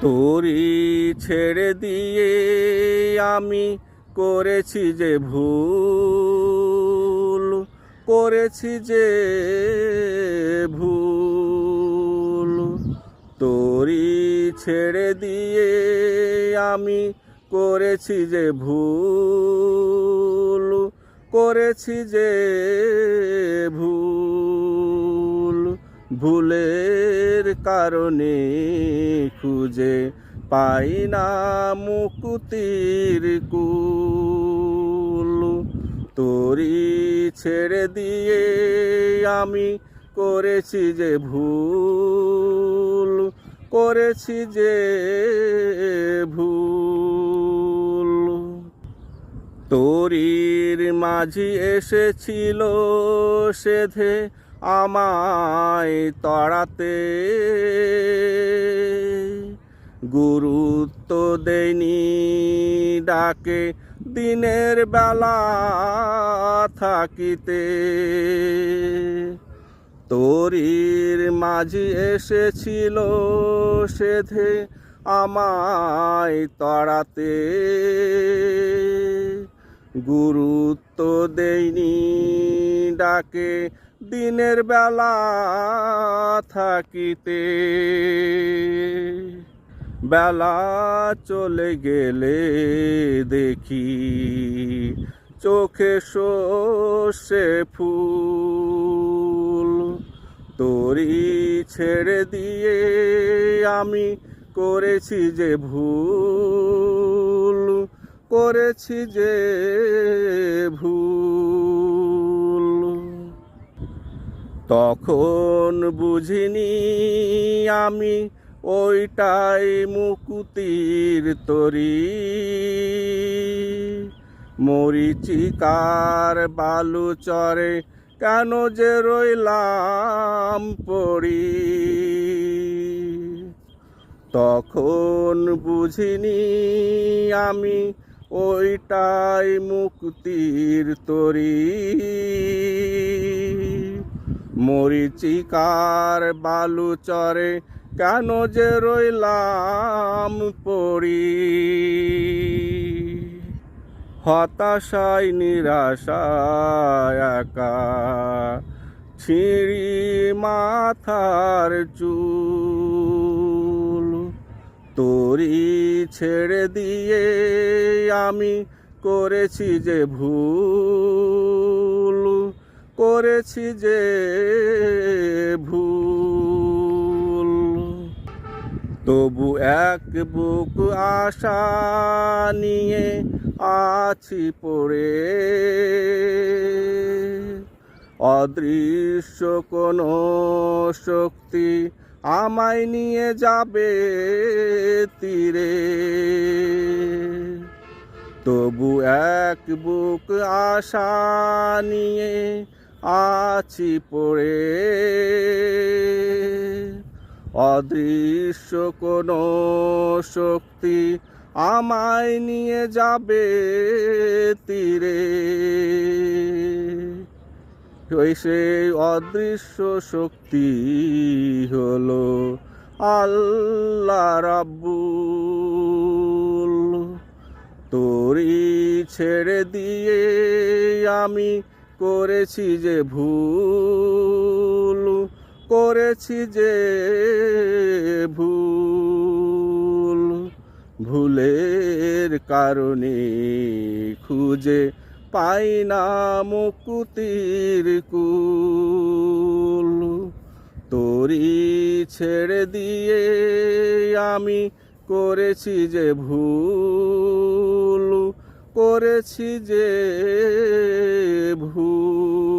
তোরি ছেড়ে দিয়ে আমি করেছি যে ভুল, করেছি যে ভুল। তোরি ছেড়ে দিয়ে আমি করেছি যে ভুল, করেছি যে ভুল। ভুলের কারণে খুঁজে পাই না মুক্তির কুল। তোরি ছেড়ে দিয়ে আমি করেছি যে ভুল, করেছি যে ভুল। তোরির মাঝি এসেছিল সেধে আমায় তড়াতে, গুরুত্ব দেয়নি ডাকে দিনের বেলা থাকিতে। তোরির মাঝি এসেছিল সেধে আমায় তড়াতে, গুরুত্ব দেয়নি ডাকে দিনের বেলা থাকিতে। বেলা চলে গেলে দেখি চোখে সর্ষে ফুল। তোরি ছেড়ে দিয়ে আমি করেছি যে ভুল, করেছি যে ভুল। তখন বুঝিনি আমি ওইটাই মুক্তির তরি। মরিচিকার বালু চরে কেন যে রইলাম পড়ি। তখন বুঝিনি আমি ওইটাই মুক্তির তরি। মরিচিকার বালু চরে কেন যে রইলাম পড়ি। হতাশায় নিরাশায় একা ছিঁড়ি মাথার চুল। তোরি ছেড়ে দিয়ে আমি করেছি যে ভুল, করেছি যে ভুল। তবু এক বুক আশা নিয়ে আছি পড়ে, অদৃশ্য কোনো শক্তি আমায় নিয়ে যাবে তীরে। তবু এক বুক আশা নিয়ে আছি পড়ে, অদৃশ্য কোনো শক্তি আমায় নিয়ে যাবে তীরে। ওই সেই অদৃশ্য শক্তি হলো আল্লাহ রাব্বুল। তোরি ছেড়ে দিয়ে আমি করেছি যে ভুল, করেছি যে ভুল। ভুলের কারণে খুঁজে পাই না মুক্তির কুল। তোরি ছেড়ে দিয়ে আমি করেছি যে ভুল, করেছি যে ভুল।